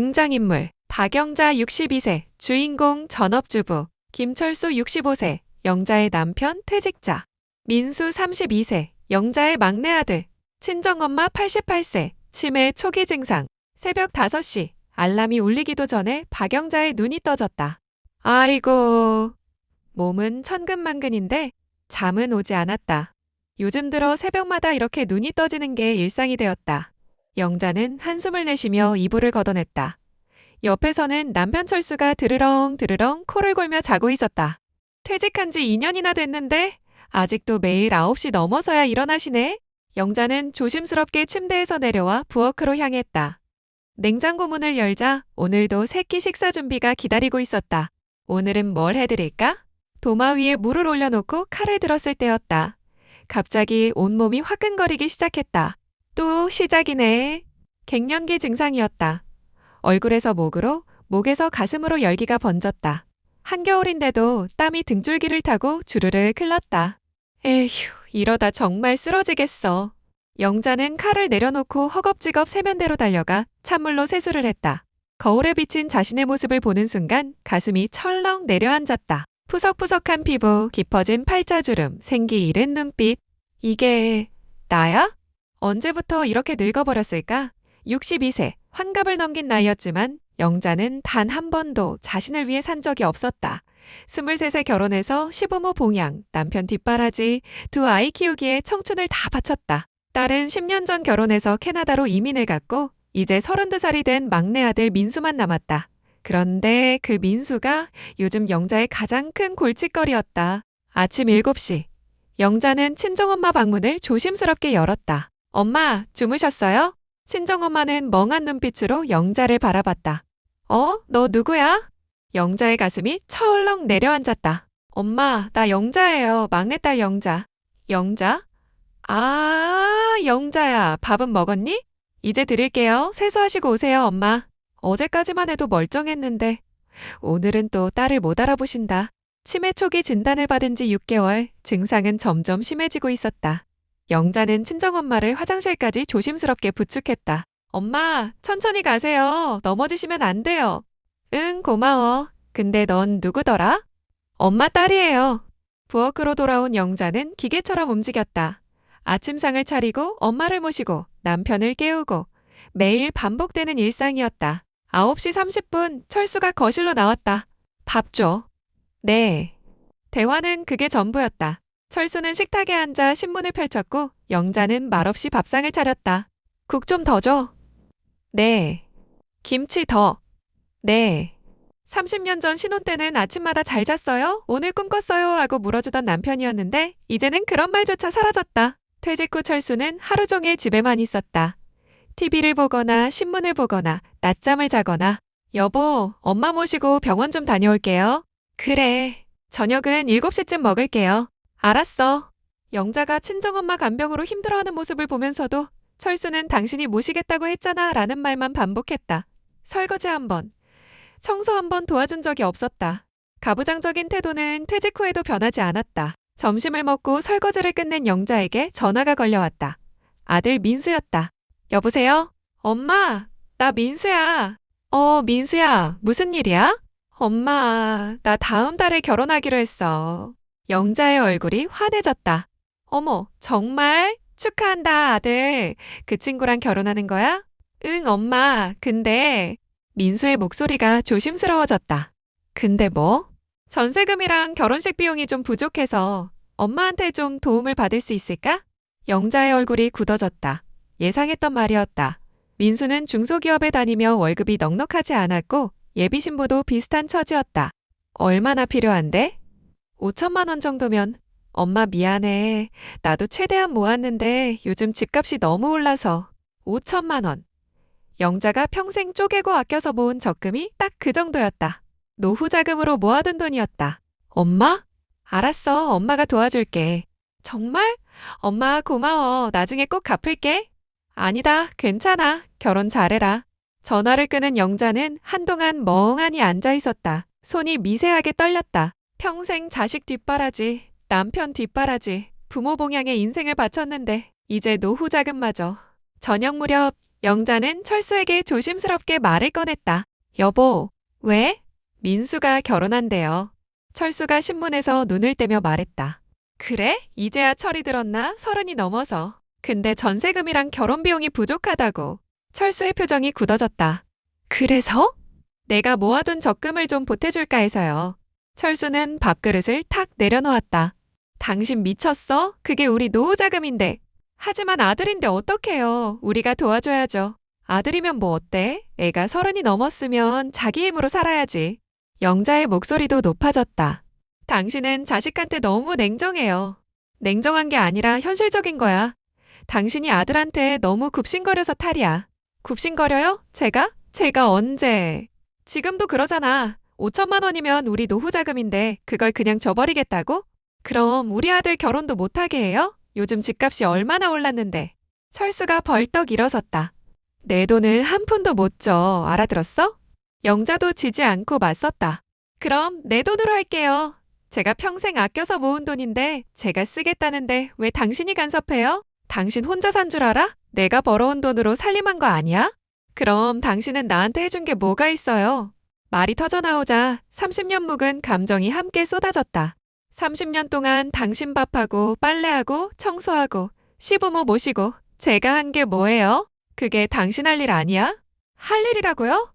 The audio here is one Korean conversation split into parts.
등장인물 박영자 62세, 주인공 전업주부, 김철수 65세, 영자의 남편 퇴직자, 민수 32세, 영자의 막내 아들, 친정엄마 88세, 치매 초기 증상. 새벽 5시, 알람이 울리기도 전에 박영자의 눈이 떠졌다. 아이고, 몸은 천근만근인데 잠은 오지 않았다. 요즘 들어 새벽마다 이렇게 눈이 떠지는 게 일상이 되었다. 영자는 한숨을 내쉬며 이불을 걷어냈다. 옆에서는 남편 철수가 드르렁 드르렁 코를 골며 자고 있었다. 퇴직한 지 2년이나 됐는데 아직도 매일 9시 넘어서야 일어나시네. 영자는 조심스럽게 침대에서 내려와 부엌으로 향했다. 냉장고 문을 열자 오늘도 새끼 식사 준비가 기다리고 있었다. 오늘은 뭘 해드릴까? 도마 위에 물을 올려놓고 칼을 들었을 때였다. 갑자기 온몸이 화끈거리기 시작했다. 또 시작이네. 갱년기 증상이었다. 얼굴에서 목으로, 목에서 가슴으로 열기가 번졌다. 한겨울인데도 땀이 등줄기를 타고 주르르 흘렀다. 에휴, 이러다 정말 쓰러지겠어. 영자는 칼을 내려놓고 허겁지겁 세면대로 달려가 찬물로 세수를 했다. 거울에 비친 자신의 모습을 보는 순간 가슴이 철렁 내려앉았다. 푸석푸석한 피부, 깊어진 팔자주름, 생기 잃은 눈빛. 이게 나야? 언제부터 이렇게 늙어버렸을까? 62세, 환갑을 넘긴 나이였지만 영자는 단 한 번도 자신을 위해 산 적이 없었다. 23세 결혼해서 시부모 봉양, 남편 뒷바라지, 두 아이 키우기에 청춘을 다 바쳤다. 딸은 10년 전 결혼해서 캐나다로 이민을 갔고 이제 32살이 된 막내 아들 민수만 남았다. 그런데 그 민수가 요즘 영자의 가장 큰 골칫거리였다. 아침 7시. 영자는 친정엄마 방문을 조심스럽게 열었다. 엄마, 주무셨어요? 친정엄마는 멍한 눈빛으로 영자를 바라봤다. 너 누구야? 영자의 가슴이 철렁 내려앉았다. 엄마, 나 영자예요. 막내딸 영자. 영자? 아, 영자야. 밥은 먹었니? 이제 드릴게요. 세수하시고 오세요, 엄마. 어제까지만 해도 멀쩡했는데 오늘은 또 딸을 못 알아보신다. 치매 초기 진단을 받은 지 6개월, 증상은 점점 심해지고 있었다. 영자는 친정엄마를 화장실까지 조심스럽게 부축했다. 엄마, 천천히 가세요. 넘어지시면 안 돼요. 응, 고마워. 근데 넌 누구더라? 엄마 딸이에요. 부엌으로 돌아온 영자는 기계처럼 움직였다. 아침상을 차리고 엄마를 모시고 남편을 깨우고 매일 반복되는 일상이었다. 9시 30분 철수가 거실로 나왔다. 밥 줘. 네. 대화는 그게 전부였다. 철수는 식탁에 앉아 신문을 펼쳤고 영자는 말없이 밥상을 차렸다. 국 좀 더 줘. 네. 김치 더. 네. 30년 전 신혼 때는 아침마다 잘 잤어요? 오늘 꿈 꿨어요? 라고 물어주던 남편이었는데 이제는 그런 말조차 사라졌다. 퇴직 후 철수는 하루 종일 집에만 있었다. TV를 보거나 신문을 보거나 낮잠을 자거나 여보, 엄마 모시고 병원 좀 다녀올게요. 그래. 저녁은 7시쯤 먹을게요. 알았어. 영자가 친정엄마 간병으로 힘들어하는 모습을 보면서도 철수는 당신이 모시겠다고 했잖아 라는 말만 반복했다. 설거지 한 번, 청소 한 번 도와준 적이 없었다. 가부장적인 태도는 퇴직 후에도 변하지 않았다. 점심을 먹고 설거지를 끝낸 영자에게 전화가 걸려왔다. 아들 민수였다. 여보세요? 엄마, 나 민수야. 민수야, 무슨 일이야? 엄마, 나 다음 달에 결혼하기로 했어. 영자의 얼굴이 환해졌다. 어머, 정말? 축하한다, 아들. 그 친구랑 결혼하는 거야? 응, 엄마. 근데 민수의 목소리가 조심스러워졌다. 근데 뭐? 전세금이랑 결혼식 비용이 좀 부족해서 엄마한테 좀 도움을 받을 수 있을까? 영자의 얼굴이 굳어졌다. 예상했던 말이었다. 민수는 중소기업에 다니며 월급이 넉넉하지 않았고 예비 신부도 비슷한 처지였다. 얼마나 필요한데? 5천만 원 정도면. 엄마 미안해. 나도 최대한 모았는데 요즘 집값이 너무 올라서. 5천만 원. 영자가 평생 쪼개고 아껴서 모은 적금이 딱 그 정도였다. 노후 자금으로 모아둔 돈이었다. 엄마? 알았어. 엄마가 도와줄게. 정말? 엄마 고마워. 나중에 꼭 갚을게. 아니다. 괜찮아. 결혼 잘해라. 전화를 끄는 영자는 한동안 멍하니 앉아 있었다. 손이 미세하게 떨렸다. 평생 자식 뒷바라지, 남편 뒷바라지, 부모 봉양에 인생을 바쳤는데 이제 노후 자금마저. 저녁 무렵 영자는 철수에게 조심스럽게 말을 꺼냈다. 여보, 왜? 민수가 결혼한대요. 철수가 신문에서 눈을 떼며 말했다. 그래? 이제야 철이 들었나? 30이 넘어서. 근데 전세금이랑 결혼 비용이 부족하다고. 철수의 표정이 굳어졌다. 그래서? 내가 모아둔 적금을 좀 보태줄까 해서요. 철수는 밥그릇을 탁 내려놓았다. 당신 미쳤어? 그게 우리 노후 자금인데. 하지만 아들인데 어떡해요. 우리가 도와줘야죠. 아들이면 뭐 어때? 애가 30이 넘었으면 자기 힘으로 살아야지. 영자의 목소리도 높아졌다. 당신은 자식한테 너무 냉정해요. 냉정한 게 아니라 현실적인 거야. 당신이 아들한테 너무 굽신거려서 탈이야. 굽신거려요? 제가 언제? 지금도 그러잖아. 5천만 원이면 우리 노후 자금인데 그걸 그냥 줘버리겠다고? 그럼 우리 아들 결혼도 못하게 해요? 요즘 집값이 얼마나 올랐는데. 철수가 벌떡 일어섰다. 내 돈을 한 푼도 못 줘. 알아들었어? 영자도 지지 않고 맞섰다. 그럼 내 돈으로 할게요. 제가 평생 아껴서 모은 돈인데 제가 쓰겠다는데 왜 당신이 간섭해요? 당신 혼자 산 줄 알아? 내가 벌어온 돈으로 살림한 거 아니야? 그럼 당신은 나한테 해준 게 뭐가 있어요? 말이 터져나오자 30년 묵은 감정이 함께 쏟아졌다. 30년 동안 당신 밥하고 빨래하고 청소하고 시부모 모시고 제가 한 게 뭐예요? 그게 당신 할 일 아니야? 할 일이라고요?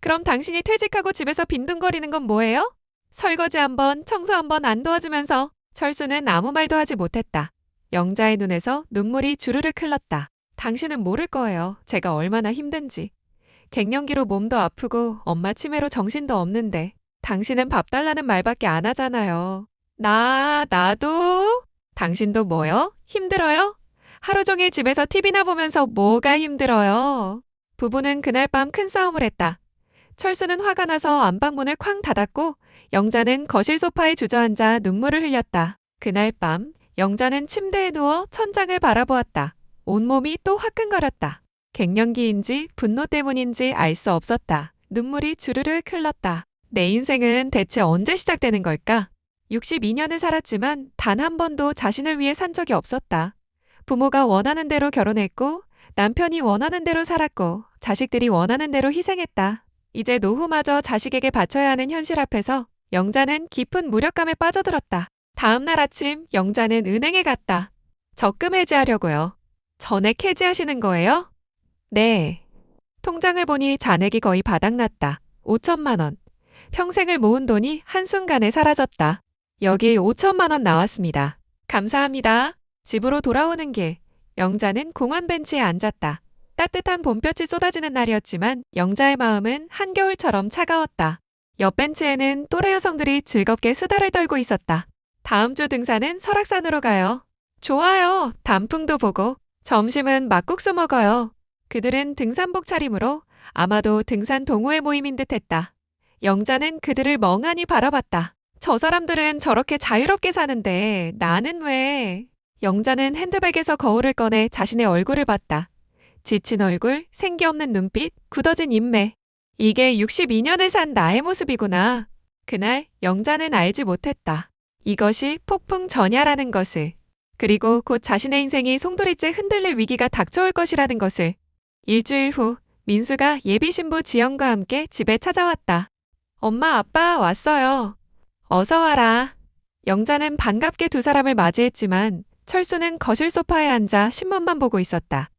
그럼 당신이 퇴직하고 집에서 빈둥거리는 건 뭐예요? 설거지 한 번, 청소 한 번 안 도와주면서. 철수는 아무 말도 하지 못했다. 영자의 눈에서 눈물이 주르륵 흘렀다. 당신은 모를 거예요. 제가 얼마나 힘든지. 갱년기로 몸도 아프고 엄마 치매로 정신도 없는데 당신은 밥 달라는 말밖에 안 하잖아요. 나도? 당신도 뭐요? 힘들어요? 하루 종일 집에서 TV나 보면서 뭐가 힘들어요? 부부는 그날 밤 큰 싸움을 했다. 철수는 화가 나서 안방문을 쾅 닫았고 영자는 거실 소파에 주저앉아 눈물을 흘렸다. 그날 밤 영자는 침대에 누워 천장을 바라보았다. 온몸이 또 화끈거렸다. 갱년기인지 분노 때문인지 알 수 없었다. 눈물이 주르륵 흘렀다. 내 인생은 대체 언제 시작되는 걸까? 62년을 살았지만 단 한 번도 자신을 위해 산 적이 없었다. 부모가 원하는 대로 결혼했고 남편이 원하는 대로 살았고 자식들이 원하는 대로 희생했다. 이제 노후마저 자식에게 바쳐야 하는 현실 앞에서 영자는 깊은 무력감에 빠져들었다. 다음 날 아침 영자는 은행에 갔다. 적금 해지하려고요. 전액 해지하시는 거예요? 네. 통장을 보니 잔액이 거의 바닥났다. 5천만 원. 평생을 모은 돈이 한순간에 사라졌다. 여기 5천만 원 나왔습니다. 감사합니다. 집으로 돌아오는 길, 영자는 공원 벤치에 앉았다. 따뜻한 봄볕이 쏟아지는 날이었지만 영자의 마음은 한겨울처럼 차가웠다. 옆 벤치에는 또래 여성들이 즐겁게 수다를 떨고 있었다. 다음 주 등산은 설악산으로 가요. 좋아요. 단풍도 보고. 점심은 막국수 먹어요. 그들은 등산복 차림으로 아마도 등산 동호회 모임인 듯했다. 영자는 그들을 멍하니 바라봤다. 저 사람들은 저렇게 자유롭게 사는데 나는 왜? 영자는 핸드백에서 거울을 꺼내 자신의 얼굴을 봤다. 지친 얼굴, 생기 없는 눈빛, 굳어진 인매. 이게 62년을 산 나의 모습이구나. 그날 영자는 알지 못했다. 이것이 폭풍 전야라는 것을. 그리고 곧 자신의 인생이 송두리째 흔들릴 위기가 닥쳐올 것이라는 것을. 일주일 후 민수가 예비 신부 지영과 함께 집에 찾아왔다. 엄마, 아빠 왔어요. 어서 와라. 영자는 반갑게 두 사람을 맞이했지만 철수는 거실 소파에 앉아 신문만 보고 있었다.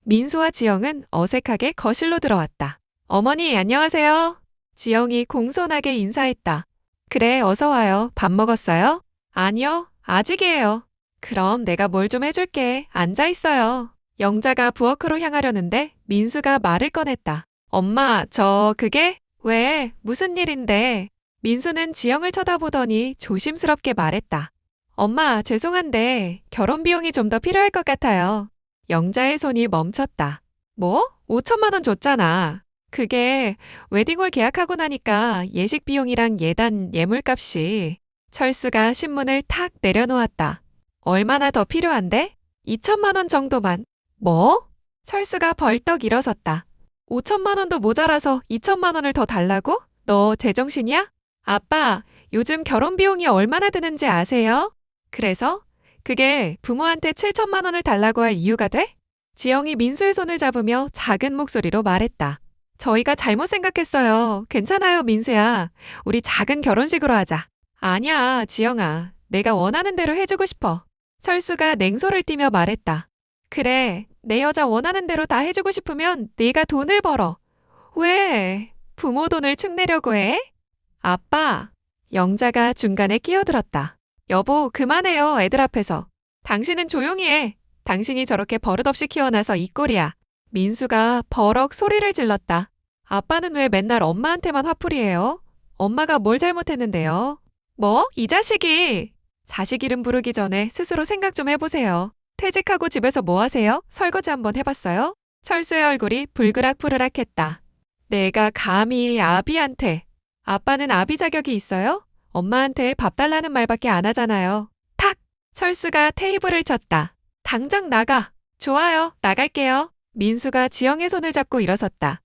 민수와 지영은 어색하게 거실로 들어왔다. 어머니, 안녕하세요. 지영이 공손하게 인사했다. 그래, 어서 와요. 밥 먹었어요? 아니요, 아직이에요. 그럼 내가 뭘 좀 해줄게. 앉아 있어요. 영자가 부엌으로 향하려는데 민수가 말을 꺼냈다. 엄마, 그게? 왜? 무슨 일인데? 민수는 지영을 쳐다보더니 조심스럽게 말했다. 엄마, 죄송한데 결혼 비용이 좀 더 필요할 것 같아요. 영자의 손이 멈췄다. 뭐? 5천만 원 줬잖아. 그게 웨딩홀 계약하고 나니까 예식 비용이랑 예단 예물값이. 철수가 신문을 탁 내려놓았다. 얼마나 더 필요한데? 2천만 원 정도만. 뭐? 철수가 벌떡 일어섰다. 5천만 원도 모자라서 2천만 원을 더 달라고? 너 제정신이야? 아빠, 요즘 결혼 비용이 얼마나 드는지 아세요? 그래서? 그게 부모한테 7천만 원을 달라고 할 이유가 돼? 지영이 민수의 손을 잡으며 작은 목소리로 말했다. 저희가 잘못 생각했어요. 괜찮아요, 민수야. 우리 작은 결혼식으로 하자. 아니야, 지영아. 내가 원하는 대로 해주고 싶어. 철수가 냉소를 띠며 말했다. 그래, 내 여자 원하는 대로 다 해주고 싶으면 네가 돈을 벌어. 왜? 부모 돈을 축내려고 해? 아빠, 영자가 중간에 끼어들었다. 여보, 그만해요, 애들 앞에서. 당신은 조용히 해. 당신이 저렇게 버릇없이 키워놔서 이 꼴이야. 민수가 버럭 소리를 질렀다. 아빠는 왜 맨날 엄마한테만 화풀이해요? 엄마가 뭘 잘못했는데요? 뭐? 이 자식이! 자식 이름 부르기 전에 스스로 생각 좀 해보세요. 퇴직하고 집에서 뭐 하세요? 설거지 한번 해봤어요? 철수의 얼굴이 불그락부르락했다. 내가 감히 아비한테. 아빠는 아비 자격이 있어요? 엄마한테 밥 달라는 말밖에 안 하잖아요. 탁! 철수가 테이블을 쳤다. 당장 나가. 좋아요. 나갈게요. 민수가 지영의 손을 잡고 일어섰다.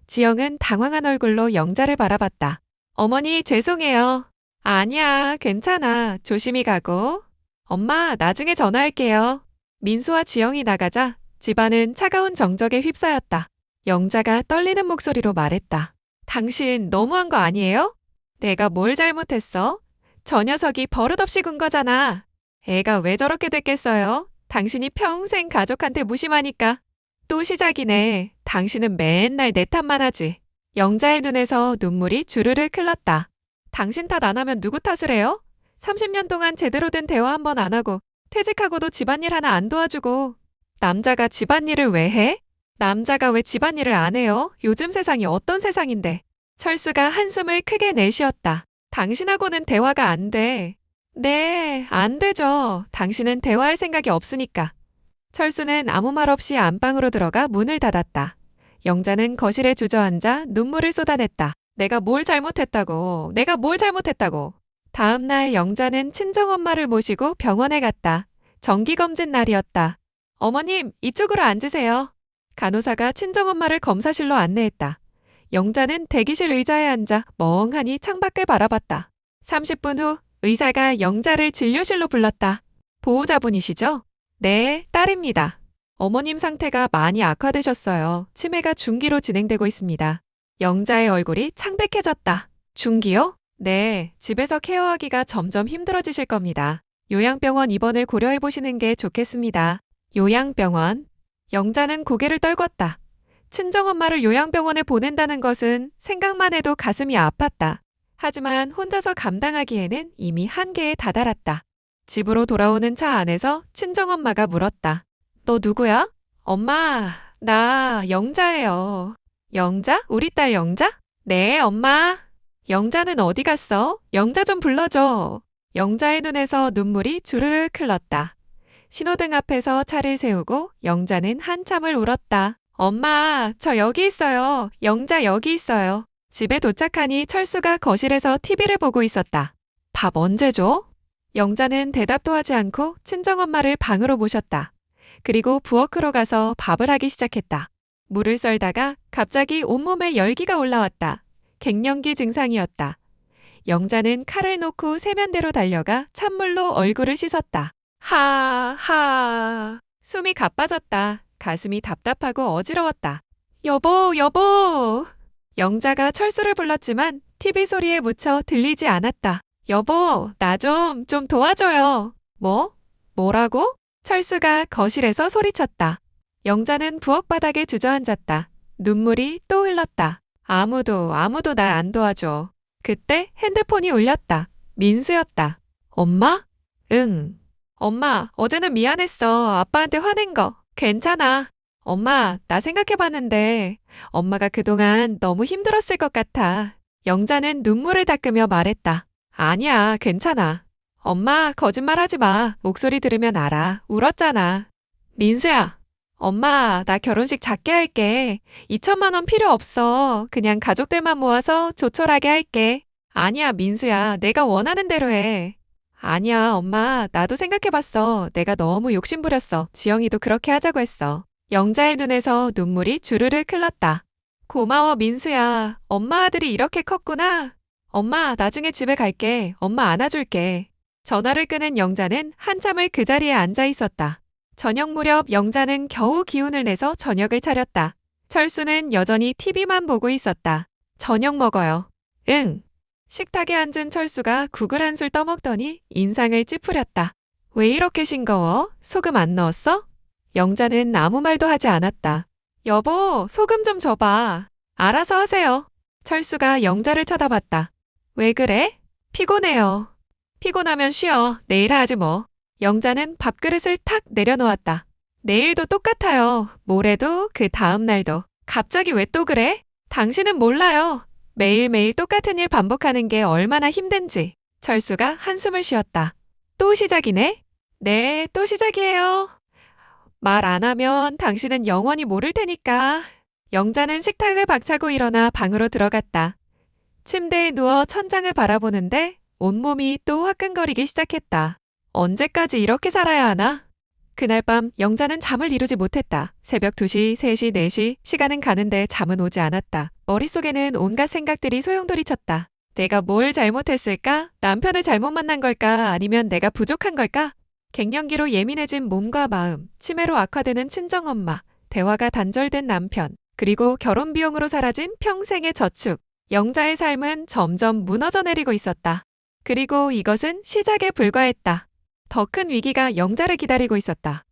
지영은 당황한 얼굴로 영자를 바라봤다. 어머니, 죄송해요. 아니야, 괜찮아. 조심히 가고. 엄마, 나중에 전화할게요. 민수와 지영이 나가자 집안은 차가운 정적에 휩싸였다. 영자가 떨리는 목소리로 말했다. 당신 너무한 거 아니에요? 내가 뭘 잘못했어? 저 녀석이 버릇없이 군 거잖아. 애가 왜 저렇게 됐겠어요? 당신이 평생 가족한테 무심하니까. 또 시작이네. 당신은 맨날 내 탓만 하지. 영자의 눈에서 눈물이 주르륵 흘렀다. 당신 탓 안 하면 누구 탓을 해요? 30년 동안 제대로 된 대화 한 번 안 하고 퇴직하고도 집안일 하나 안 도와주고. 남자가 집안일을 왜 해? 남자가 왜 집안일을 안 해요? 요즘 세상이 어떤 세상인데. 철수가 한숨을 크게 내쉬었다. 당신하고는 대화가 안 돼. 네, 안 되죠. 당신은 대화할 생각이 없으니까. 철수는 아무 말 없이 안방으로 들어가 문을 닫았다. 영자는 거실에 주저앉아 눈물을 쏟아냈다. 내가 뭘 잘못했다고. 내가 뭘 잘못했다고. 다음 날 영자는 친정엄마를 모시고 병원에 갔다. 정기검진 날이었다. 어머님, 이쪽으로 앉으세요. 간호사가 친정엄마를 검사실로 안내했다. 영자는 대기실 의자에 앉아 멍하니 창밖을 바라봤다. 30분 후 의사가 영자를 진료실로 불렀다. 보호자분이시죠? 네, 딸입니다. 어머님 상태가 많이 악화되셨어요. 치매가 중기로 진행되고 있습니다. 영자의 얼굴이 창백해졌다. 중기요? 네, 집에서 케어하기가 점점 힘들어지실 겁니다. 요양병원 입원을 고려해보시는 게 좋겠습니다. 요양병원? 영자는 고개를 떨궜다. 친정엄마를 요양병원에 보낸다는 것은 생각만 해도 가슴이 아팠다. 하지만 혼자서 감당하기에는 이미 한계에 다다랐다. 집으로 돌아오는 차 안에서 친정엄마가 물었다. 너 누구야? 엄마, 나 영자예요. 영자? 우리 딸 영자? 네, 엄마. 영자는 어디 갔어? 영자 좀 불러줘. 영자의 눈에서 눈물이 주르륵 흘렀다. 신호등 앞에서 차를 세우고 영자는 한참을 울었다. 엄마, 저 여기 있어요. 영자 여기 있어요. 집에 도착하니 철수가 거실에서 TV를 보고 있었다. 밥 언제 줘? 영자는 대답도 하지 않고 친정엄마를 방으로 모셨다. 그리고 부엌으로 가서 밥을 하기 시작했다. 물을 썰다가 갑자기 온몸에 열기가 올라왔다. 갱년기 증상이었다. 영자는 칼을 놓고 세면대로 달려가 찬물로 얼굴을 씻었다. 하. 숨이 가빠졌다. 가슴이 답답하고 어지러웠다. 여보, 여보! 영자가 철수를 불렀지만 TV 소리에 묻혀 들리지 않았다. 여보, 나 좀 도와줘요. 뭐? 뭐라고? 철수가 거실에서 소리쳤다. 영자는 부엌 바닥에 주저앉았다. 눈물이 또 흘렀다. 아무도 날 안 도와줘. 그때 핸드폰이 울렸다. 민수였다. 엄마? 응. 엄마, 어제는 미안했어. 아빠한테 화낸 거. 괜찮아. 엄마, 나 생각해봤는데 엄마가 그동안 너무 힘들었을 것 같아. 영자는 눈물을 닦으며 말했다. 아니야, 괜찮아. 엄마, 거짓말하지 마. 목소리 들으면 알아. 울었잖아. 민수야, 엄마, 나 결혼식 작게 할게. 2천만 원 필요 없어. 그냥 가족들만 모아서 조촐하게 할게. 아니야, 민수야. 내가 원하는 대로 해. 아니야, 엄마. 나도 생각해봤어. 내가 너무 욕심부렸어. 지영이도 그렇게 하자고 했어. 영자의 눈에서 눈물이 주르륵 흘렀다. 고마워, 민수야. 엄마 아들이 이렇게 컸구나. 엄마, 나중에 집에 갈게. 엄마 안아줄게. 전화를 끄는 영자는 한참을 그 자리에 앉아 있었다. 저녁 무렵 영자는 겨우 기운을 내서 저녁을 차렸다. 철수는 여전히 TV만 보고 있었다. 저녁 먹어요. 응. 식탁에 앉은 철수가 국을 한 술 떠먹더니 인상을 찌푸렸다. 왜 이렇게 싱거워? 소금 안 넣었어? 영자는 아무 말도 하지 않았다. 여보, 소금 좀 줘봐. 알아서 하세요. 철수가 영자를 쳐다봤다. 왜 그래? 피곤해요. 피곤하면 쉬어. 내일 하지 뭐. 영자는 밥그릇을 탁 내려놓았다. 내일도 똑같아요. 모레도 그 다음 날도. 갑자기 왜 또 그래? 당신은 몰라요. 매일매일 똑같은 일 반복하는 게 얼마나 힘든지. 철수가 한숨을 쉬었다. 또 시작이네? 네, 또 시작이에요. 말 안 하면 당신은 영원히 모를 테니까. 영자는 식탁을 박차고 일어나 방으로 들어갔다. 침대에 누워 천장을 바라보는데 온몸이 또 화끈거리기 시작했다. 언제까지 이렇게 살아야 하나? 그날 밤 영자는 잠을 이루지 못했다. 새벽 2시, 3시, 4시 시간은 가는데 잠은 오지 않았다. 머릿속에는 온갖 생각들이 소용돌이쳤다. 내가 뭘 잘못했을까? 남편을 잘못 만난 걸까? 아니면 내가 부족한 걸까? 갱년기로 예민해진 몸과 마음, 치매로 악화되는 친정엄마, 대화가 단절된 남편, 그리고 결혼 비용으로 사라진 평생의 저축. 영자의 삶은 점점 무너져 내리고 있었다. 그리고 이것은 시작에 불과했다. 더 큰 위기가 영자를 기다리고 있었다.